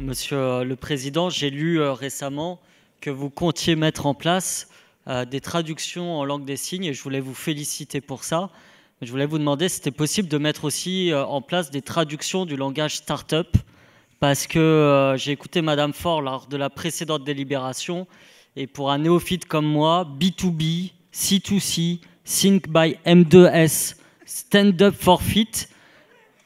Monsieur le Président, j'ai lu récemment que vous comptiez mettre en place des traductions en langue des signes et je voulais vous féliciter pour ça. Je voulais vous demander si c'était possible de mettre aussi en place des traductions du langage start-up parce que j'ai écouté Madame Faure lors de la précédente délibération et pour un néophyte comme moi, B2B, C2C, Think by M2S, Stand Up for Fit,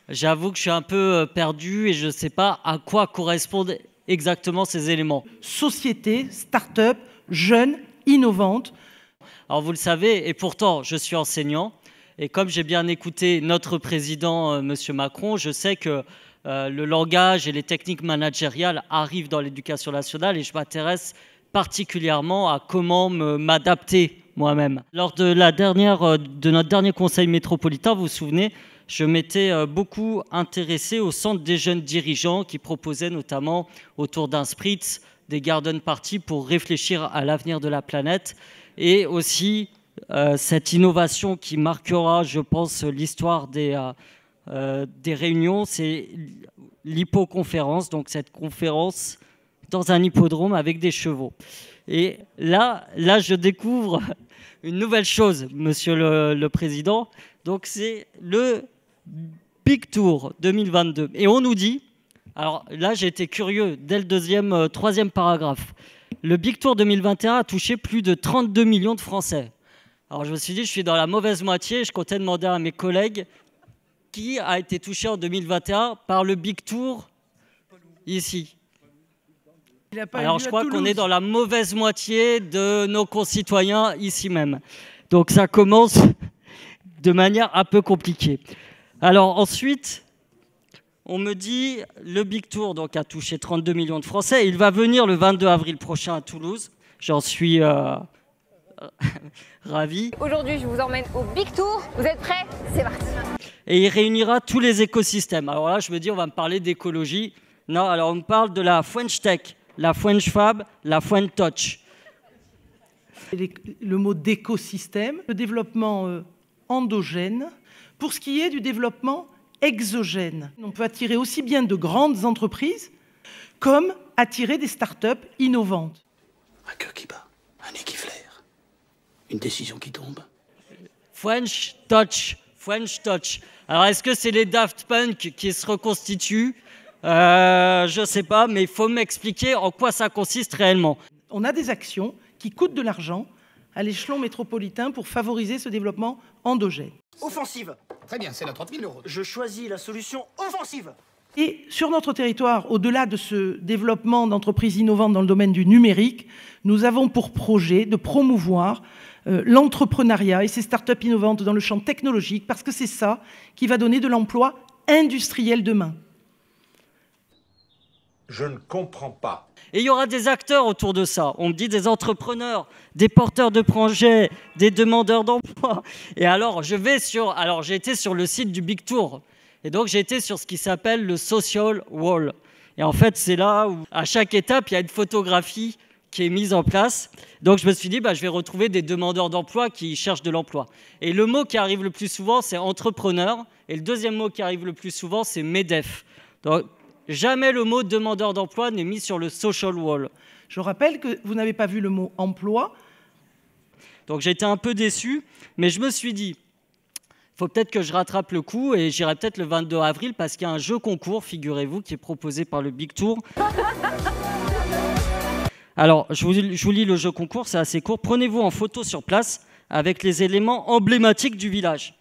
j'avoue que je suis un peu perdu et je ne sais pas à quoi correspondent exactement ces éléments. Société, start-up, jeune, innovante. Alors vous le savez, et pourtant je suis enseignant, et comme j'ai bien écouté notre président, Monsieur Macron, je sais que le langage et les techniques managériales arrivent dans l'éducation nationale et je m'intéresse particulièrement à comment m'adapter moi-même. Lors de notre dernier conseil métropolitain, vous vous souvenez, je m'étais beaucoup intéressé au centre des jeunes dirigeants qui proposaient notamment autour d'un spritz des garden parties pour réfléchir à l'avenir de la planète et aussi cette innovation qui marquera, je pense, l'histoire des réunions, c'est l'hippoconférence, donc cette conférence dans un hippodrome avec des chevaux. Et là je découvre une nouvelle chose, Monsieur le Président, donc c'est le Big Tour 2022. Et on nous dit, alors là j'ai été curieux, dès le troisième paragraphe, le Big Tour 2021 a touché plus de 32 millions de Français. Alors je me suis dit, je suis dans la mauvaise moitié, je comptais demander à mes collègues qui a été touché en 2021 par le Big Tour ici. Alors je crois qu'on est dans la mauvaise moitié de nos concitoyens ici même. Donc ça commence de manière un peu compliquée. Alors ensuite, on me dit le Big Tour donc, a touché 32 millions de Français. Il va venir le 22 avril prochain à Toulouse. J'en suis ravi. Aujourd'hui, je vous emmène au Big Tour. Vous êtes prêts? C'est parti. Et il réunira tous les écosystèmes. Alors là, je me dis, on va me parler d'écologie. Non, alors on me parle de la French Tech, la French Fab, la French Touch. Le mot d'écosystème, le développement endogène. Pour ce qui est du développement exogène, on peut attirer aussi bien de grandes entreprises comme attirer des startups innovantes. Un cœur qui bat, un nez qui flaire, une décision qui tombe. French Touch, French Touch. Alors est-ce que c'est les Daft Punk qui se reconstituent? Je ne sais pas, mais il faut m'expliquer en quoi ça consiste réellement. On a des actions qui coûtent de l'argent à l'échelon métropolitain pour favoriser ce développement endogène. Offensive. Très bien, c'est la 30 000 €. Je choisis la solution offensive. Et sur notre territoire, au-delà de ce développement d'entreprises innovantes dans le domaine du numérique, nous avons pour projet de promouvoir l'entrepreneuriat et ces startups innovantes dans le champ technologique, parce que c'est ça qui va donner de l'emploi industriel demain. Je ne comprends pas. Et il y aura des acteurs autour de ça. On me dit des entrepreneurs, des porteurs de projets, des demandeurs d'emploi. Et alors, j'ai été sur le site du Big Tour. Et donc, j'ai été sur ce qui s'appelle le Social Wall. Et en fait, c'est là où, à chaque étape, il y a une photographie qui est mise en place. Donc, je me suis dit, je vais retrouver des demandeurs d'emploi qui cherchent de l'emploi. Et le mot qui arrive le plus souvent, c'est entrepreneur. Et le deuxième mot qui arrive le plus souvent, c'est MEDEF. Donc, jamais le mot demandeur d'emploi n'est mis sur le social wall. Je rappelle que vous n'avez pas vu le mot emploi. Donc j'ai été un peu déçu, mais je me suis dit, il faut peut-être que je rattrape le coup et j'irai peut-être le 22 avril parce qu'il y a un jeu concours, figurez-vous, qui est proposé par le Big Tour. Alors, je vous lis le jeu concours, c'est assez court. Prenez-vous en photo sur place avec les éléments emblématiques du village.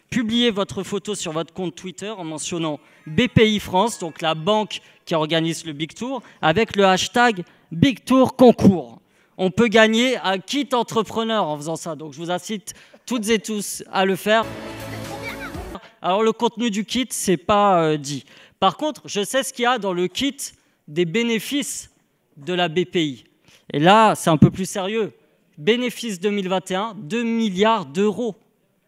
Publiez votre photo sur votre compte Twitter en mentionnant BPI France, donc la banque qui organise le Big Tour, avec le hashtag Big Tour Concours. On peut gagner un kit entrepreneur en faisant ça, donc je vous incite toutes et tous à le faire. Alors le contenu du kit, c'est pas dit. Par contre, je sais ce qu'il y a dans le kit des bénéfices de la BPI. Et là, c'est un peu plus sérieux. Bénéfices 2021, 2 milliards d'euros.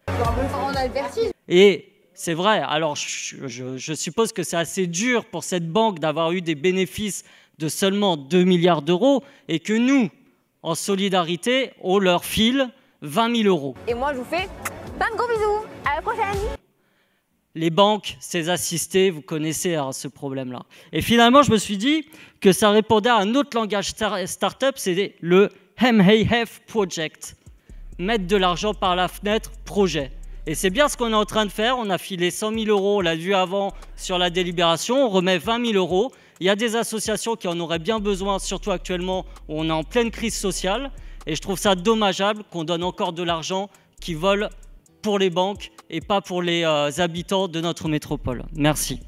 On a le vertige. Et c'est vrai, alors je suppose que c'est assez dur pour cette banque d'avoir eu des bénéfices de seulement 2 milliards d'euros et que nous, en solidarité, on leur file 20 000 €. Et moi, je vous fais plein de gros bisous. À la prochaine. les banques, ces assistés, vous connaissez ce problème-là. Et finalement, je me suis dit que ça répondait à un autre langage start-up, c'est le MAF Project. Mettre de l'argent par la fenêtre, projet. Et c'est bien ce qu'on est en train de faire. On a filé 100 000 €, on l'a vu avant sur la délibération, on remet 20 000 €. Il y a des associations qui en auraient bien besoin, surtout actuellement où on est en pleine crise sociale. Et je trouve ça dommageable qu'on donne encore de l'argent qui vole pour les banques et pas pour les habitants de notre métropole. Merci.